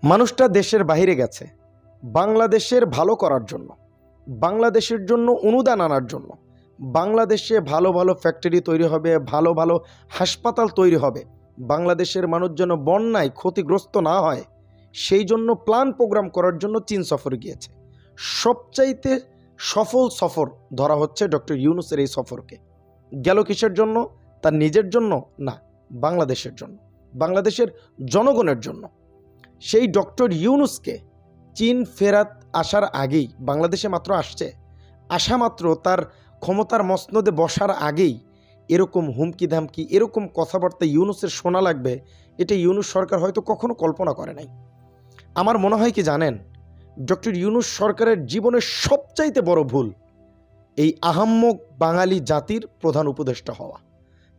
মানুষটা দেশের বাইরে গেছে বাংলাদেশের ভালো করার জন্য, বাংলাদেশের জন্য অনুদান আনার জন্য। বাংলাদেশে ভালো ভালো ফ্যাক্টরি তৈরি হবে, ভালো ভালো হাসপাতাল তৈরি হবে, বাংলাদেশের মানুষ যেন বন্যায় ক্ষতিগ্রস্ত না হয় সেই জন্য প্ল্যান প্রোগ্রাম করার জন্য চীন সফরে গিয়েছে। সবচাইতে সফল সফর ধরা হচ্ছে ডক্টর ইউনূসের এই সফরকে। গেল কিসের জন্য? তার নিজের জন্য না, বাংলাদেশের জন্য, বাংলাদেশের জনগণের জন্য। সেই ডক্টর ইউনূসকে চীন ফেরত আসার আগেই, বাংলাদেশে মাত্র আসছে, আসা মাত্র তার ক্ষমতার মসনদে বসার আগেই এরকম হুমকি ধামকি, এরকম কথাবার্তা ইউনূসের শোনা লাগবে, এটা ইউনূস সরকার হয়তো কখনো কল্পনা করে নাই। আমার মনে হয় কি জানেন, ডক্টর ইউনূস সরকারের জীবনের সবচাইতে বড় ভুল এই আহাম্মক বাঙালি জাতির প্রধান উপদেষ্টা হওয়া।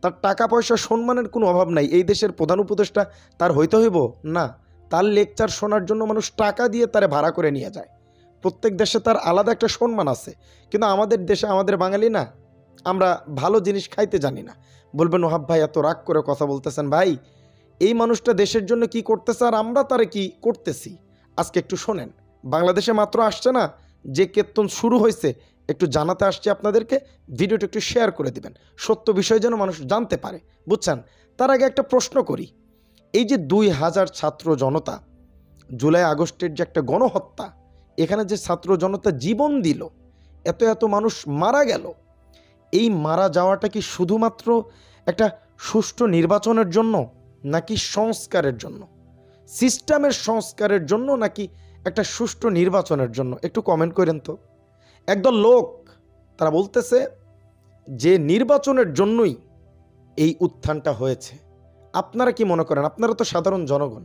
তার টাকা পয়সা সম্মানের কোনো অভাব নাই, এই দেশের প্রধান উপদেষ্টা তার হইতে হইব না। তার লেকচার শোনার জন্য মানুষ টাকা দিয়ে তারে ভাড়া করে নিয়ে যায়। প্রত্যেক দেশে তার আলাদা একটা সম্মান আছে, কিন্তু আমাদের দেশে, আমাদের বাঙালি না, আমরা ভালো জিনিস খাইতে জানি না। বলবেন ওহাব ভাই এত রাগ করে কথা বলতেছেন, ভাই এই মানুষটা দেশের জন্য কি করতেছে আর আমরা তারে কি করতেছি আজকে একটু শোনেন। বাংলাদেশে মাত্র আসছে না, যে কেতন শুরু হয়েছে একটু জানাতে আসছে আপনাদেরকে, ভিডিওটা একটু শেয়ার করে দিবেন, সত্য বিষয় যেন মানুষ জানতে পারে, বুঝছেন। তার আগে একটা প্রশ্ন করি, এই যে 2000 ছাত্র জনতা, জুলাই আগস্টের যে একটা গণহত্যা, এখানে যে ছাত্র জনতা জীবন দিল, এত এত মানুষ মারা গেল, এই মারা যাওয়াটা কি শুধুমাত্র একটা সুষ্ঠু নির্বাচনের জন্য, নাকি সংস্কারের জন্য, সিস্টেমের সংস্কারের জন্য, নাকি একটা সুষ্ঠু নির্বাচনের জন্য? একটু কমেন্ট করেন তো। একদল লোক তারা বলতেছে যে নির্বাচনের জন্যই এই উত্থানটা হয়েছে। আপনারা কি মনে করেন? আপনারা তো সাধারণ জনগণ,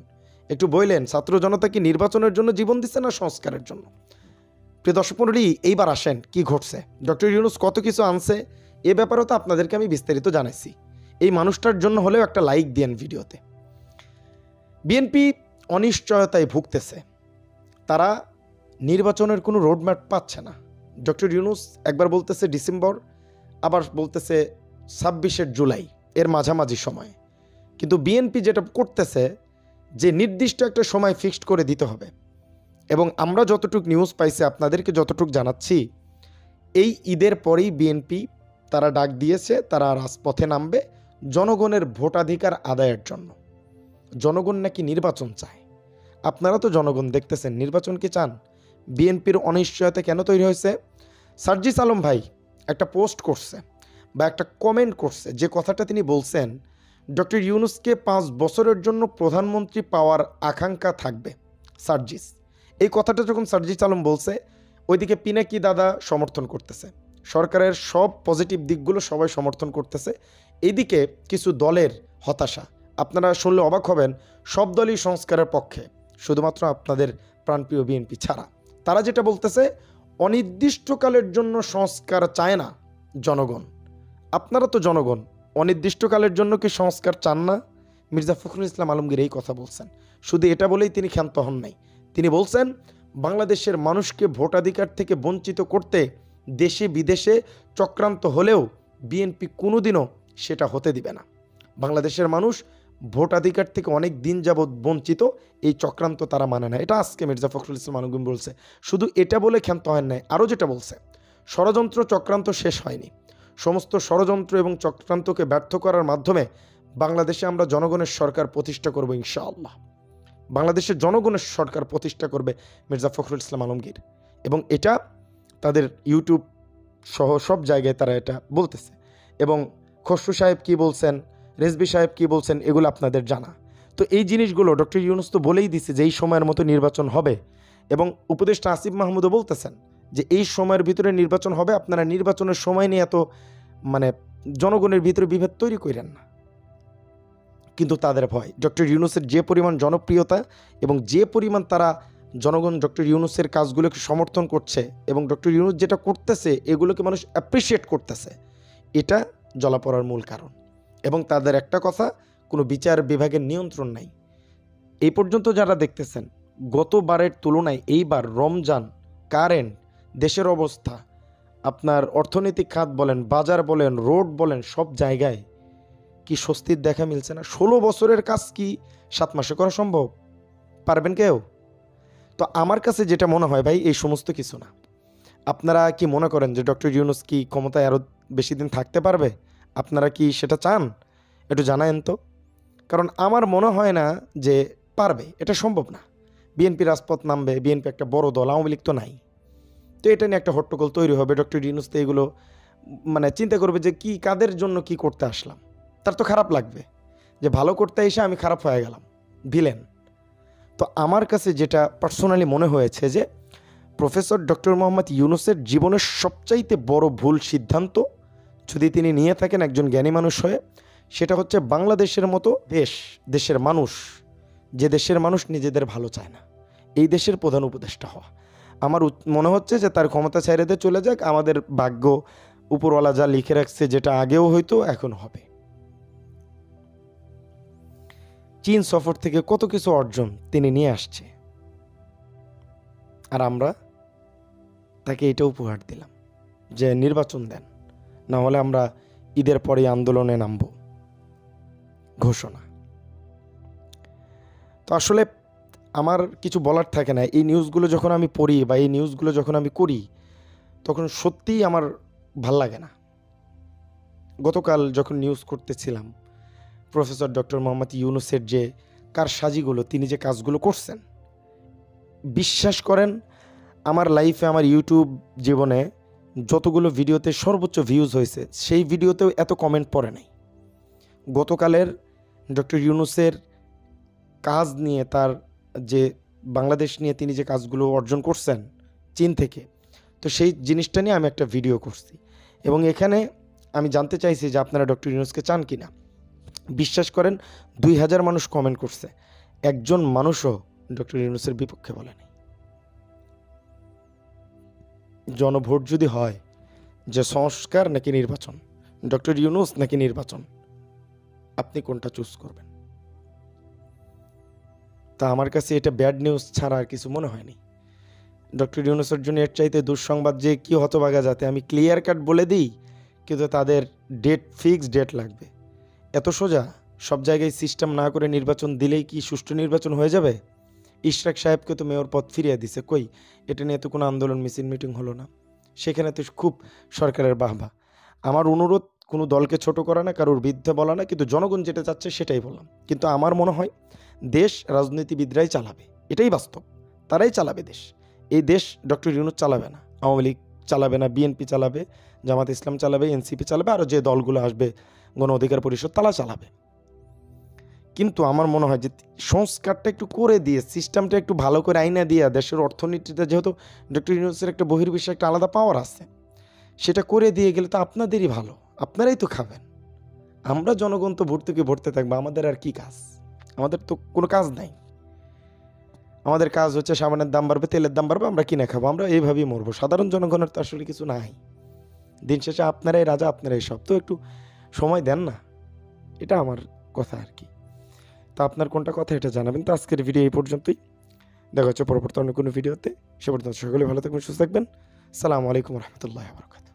একটু বললেন ছাত্র জনতা কি নির্বাচনের জন্য জীবন দিচ্ছে না সংস্কারের জন্য? প্রিয় দর্শক মণ্ডলী, এইবার আসেন কি ঘটছে, ডক্টর ইউনূস কত কিছু আনছে, এ ব্যাপারেও তো আপনাদেরকে আমি বিস্তারিত জানাইছি। এই মানুষটার জন্য হলেও একটা লাইক দিয়েন ভিডিওতে। বিএনপি অনিশ্চয়তায় ভুগতেছে, তারা নির্বাচনের কোনো রোডম্যাপ পাচ্ছে না। ডক্টর ইউনূস একবার বলতেছে ডিসেম্বর, আবার বলতেছে 26শে জুলাই, এর মাঝামাঝি সময়। কিন্তু বিএনপি যেটা করতেছে যে নির্দিষ্ট একটা সময় ফিক্সড করে দিতে হবে, এবং আমরা যতটুকু নিউজ পাইছি আপনাদেরকে যতটুকু জানাচ্ছি, এই ঈদের পরেই বিএনপি তারা ডাক দিয়েছে, তারা রাজপথে নামবে জনগণের ভোটাধিকার আদায়ের জন্য। জনগণ নাকি নির্বাচন চায়। আপনারা তো জনগণ দেখতেছেন, নির্বাচন কি চান? বিএনপির অনিশ্চয়তা কেন তৈরি হয়েছে? সার্জিস আলম ভাই একটা পোস্ট করছে বা একটা কমেন্ট করছে, যে কথাটা তিনি বলছেন ডক্টর ইউনূসকে 5 বছরের জন্য প্রধানমন্ত্রী পাওয়ার আকাঙ্ক্ষা থাকবে। সার্জিস, এই কথাটা যখন সার্জিস আলম বলছে, ওইদিকে পিনাকি দাদা সমর্থন করতেছে, সরকারের সব পজিটিভ দিকগুলো সবাই সমর্থন করতেছে। এইদিকে কিছু দলের হতাশা, আপনারা শুনলে অবাক হবেন, সব দলই সংস্কারের পক্ষে, শুধুমাত্র আপনাদের প্রাণপ্রিয় বিএনপি ছাড়া। তারা যেটা বলতেছে, অনির্দিষ্টকালের জন্য সংস্কার চায় না জনগণ। আপনারা তো জনগণ, অনির্দিষ্টকালের জন্য কি সংস্কার চান না? মির্জা ফখরুল ইসলাম আলমগীর এই কথা বলছেন। শুধু এটা বলেই তিনি ক্ষান্ত হন নাই, তিনি বলছেন বাংলাদেশের মানুষকে ভোটাধিকার থেকে বঞ্চিত করতে দেশে বিদেশে চক্রান্ত হলেও বিএনপি কোনোদিনও সেটা হতে দিবে না। বাংলাদেশের মানুষ ভোটাধিকার থেকে অনেক দিন যাবৎ বঞ্চিত, এই চক্রান্ত তারা মানে না। এটা আজকে মির্জা ফখরুল ইসলাম আলমগীর বলছে। শুধু এটা বলে ক্ষান্ত হয় নাই, আরও যেটা বলছে, ষড়যন্ত্র চক্রান্ত শেষ হয়নি, সমস্ত ষড়যন্ত্র এবং চক্রান্তকে ব্যর্থ করার মাধ্যমে বাংলাদেশে আমরা জনগণের সরকার প্রতিষ্ঠা করব ইনশাআল্লাহ। বাংলাদেশের জনগণের সরকার প্রতিষ্ঠা করবে মির্জা ফখরুল ইসলাম আলমগীর, এবং এটা তাদের ইউটিউব সহ সব জায়গায় তারা এটা বলতেছে। এবং খসরু সাহেব কি বলছেন, রেজভী সাহেব কি বলছেন, এগুলো আপনাদের জানা। তো এই জিনিসগুলো ডক্টর ইউনূস তো বলেই দিছে যে এই সময়ের মতো নির্বাচন হবে, এবং উপদেষ্টা আসিফ মাহমুদও বলতেছেন যে এই সময়ের ভিতরে নির্বাচন হবে, আপনারা নির্বাচনের সময় নিয়ে এত জনগণের ভিতরে বিভেদ তৈরি করেন না। কিন্তু তাদের ভয়, ডক্টর ইউনূসের যে পরিমাণ জনপ্রিয়তা এবং যে পরিমাণ তারা জনগণ ডক্টর ইউনূসের কাজগুলোকে সমর্থন করছে, এবং ডক্টর ইউনূস যেটা করতেছে এগুলোকে মানুষ অ্যাপ্রিসিয়েট করতেছে, এটা জ্বলাপড়ার মূল কারণ। এবং তাদের একটা কথা, কোনো বিচার বিভাগের নিয়ন্ত্রণ নাই। এই পর্যন্ত যারা দেখতেছেন, গতবারের তুলনায় এইবার রমজান, কারেন্ট, দেশের অবস্থা, আপনার অর্থনৈতিক খাত বলেন, বাজার বলেন, রোড বলেন, সব জায়গায় কি স্বস্তির দেখা মিলছে না? 16 বছরের কাজ কি 7 মাসে করা সম্ভব? পারবেন কেউ? তো আমার কাছে যেটা মনে হয় ভাই, এই সমস্ত কিছু না। আপনারা কি মনে করেন যে ডক্টর ইউনূস কি ক্ষমতায় আরও বেশি দিন থাকতে পারবে? আপনারা কি সেটা চান? একটু জানায়েন তো। কারণ আমার মনে হয় না যে পারবে, এটা সম্ভব না। বিএনপি রাজপথ নামবে, বিএনপি একটা বড় দল, আওয়ামী লীগ তো নাই। তো এটা নিয়ে একটা হট্টগোল তৈরি হবে। ডক্টর ইউনূস তো এগুলো মানে চিন্তা করবে যে কি, কাদের জন্য কি করতে আসলাম। তার তো খারাপ লাগবে যে ভালো করতে এসে আমি খারাপ হয়ে গেলাম, ভিলেন। তো আমার কাছে যেটা পার্সোনালি মনে হয়েছে যে প্রফেসর ডক্টর মোহাম্মদ ইউনূসের জীবনের সবচাইতে বড় ভুল সিদ্ধান্ত যদি তিনি নিয়ে থাকেন একজন জ্ঞানী মানুষ হয়ে, সেটা হচ্ছে বাংলাদেশের মতো দেশের মানুষ, যে দেশের মানুষ নিজেদের ভালো চায় না, এই দেশের প্রধান উপদেষ্টা হওয়া। আমার মনে হচ্ছে যে তার ক্ষমতা ছেড়ে দিয়ে চলে যাক, আমাদের ভাগ্য উপরওয়ালা যা লিখে রাখছে, যেটা আগেও হয়তো এখন হবে। চীন সফর থেকে কত কিছু অর্জন তিনি নিয়ে আসছে, আর আমরা তাকে এটা উপহার দিলাম যে নির্বাচন দেন, না হলে আমরা ঈদের পরে আন্দোলনে নামব, ঘোষণা। তো আসলে আমার কিছু বলার থাকে না। এই নিউজগুলো যখন আমি পড়ি বা এই নিউজগুলো যখন আমি করি, তখন সত্যিই আমার ভাল লাগে না। গতকাল যখন নিউজ করতেছিলাম, প্রফেসর ডক্টর মোহাম্মদ ইউনূসের যে কারসাজিগুলো, তিনি যে কাজগুলো করছেন, বিশ্বাস করেন আমার লাইফে, আমার ইউটিউব জীবনে যতগুলো ভিডিওতে সর্বোচ্চ ভিউজ হয়েছে, সেই ভিডিওতেও এত কমেন্ট পড়ে নাই। গতকালের ডক্টর ইউনূসের কাজ নিয়ে, তার যে বাংলাদেশ নিয়ে তিনি যে কাজগুলো অর্জন করছেন চীন থেকে, তো সেই জিনিসটা নিয়ে আমি একটা ভিডিও করছি এবং এখানে আমি জানতে চাইছি যে আপনারা ডক্টর ইউনূসকে চান কি না। বিশ্বাস করেন 2000 মানুষ কমেন্ট করছে, একজন মানুষও ডক্টর ইউনূসের বিপক্ষে বলেনি। জনভোট যদি হয় যে সংস্কার নাকি নির্বাচন, ডক্টর ইউনূস নাকি নির্বাচন, আপনি কোনটা চুজ করবেন? তা আমার কাছে এটা ব্যাড নিউজ ছাড়া আর কিছু মনে হয়নি। ডক্টর ইউনূসের জন্য এর চাইতে দুঃসংবাদ যে কি হতভাগা, যাতে আমি ক্লিয়ার কাট বলে দিই, কিন্তু তাদের ফিক্সড ডেট লাগবে। এত সোজা সব জায়গায় সিস্টেম না করে নির্বাচন দিলেই কি সুষ্ঠু নির্বাচন হয়ে যাবে? ইশরাক সাহেবকে তো মেয়র পদ ফিরিয়ে দিছে, কই এটা নিয়ে তো কোনো আন্দোলন মিছিল মিটিং হলো না, সেখানে তো খুব সরকারের বাহবা। আমার অনুরোধ কোনো দলকে ছোট করা না, কারোর বিরুদ্ধে বলা না, কিন্তু জনগণ যেটা চাচ্ছে সেটাই বললাম। কিন্তু আমার মনে হয় দেশ রাজনীতিবিদরাই চালাবে, এটাই বাস্তব, তারাই চালাবে দেশ। এই দেশ ডক্টর ইউনূস চালাবে না, আওয়ামী লীগ চালাবে না, বিএনপি চালাবে, জামাত ইসলাম চালাবে, এনসিপি চালাবে, আরও যে দলগুলো আসবে, গণ অধিকার পরিষদ, তারা চালাবে। কিন্তু আমার মনে হয় যে সংস্কারটা একটু করে দিয়ে, সিস্টেমটা একটু ভালো করে আইনা দিয়ে, দেশের অর্থনীতিতে যেহেতু ডক্টর ইউনূসের একটা বহির্বিশ্বে একটা আলাদা পাওয়ার আছে, সেটা করে দিয়ে গেলে তো আপনাদেরই ভালো, আপনারাই তো খাবেন। আমরা জনগণ তো ভর্তে থাকবো, আমাদের আর কি কাজ? আমাদের তো কোনো কাজ নাই। আমাদের কাজ হচ্ছে সাবানের দাম বাড়বে, তেলের দাম বাড়বে, আমরা কিনে খাবো, আমরা এইভাবেই মরবো। সাধারণ জনগণের তো আসলে কিছু নাই। দিন শেষে আপনারাই রাজা, আপনারাই সব। তো একটু সময় দেন না, এটা আমার কথা আর কি। তো আপনার কোনটা কথা এটা জানাবেন। তো আজকের ভিডিও এই পর্যন্তই, দেখা হচ্ছে পরবর্তী অন্য কোনো ভিডিওতে। সে পর্যন্ত সকলে ভালো থাকবেন, সুস্থ থাকবেন। আসসালামু আলাইকুম রহমতুল্লাহ বরকাতুহু।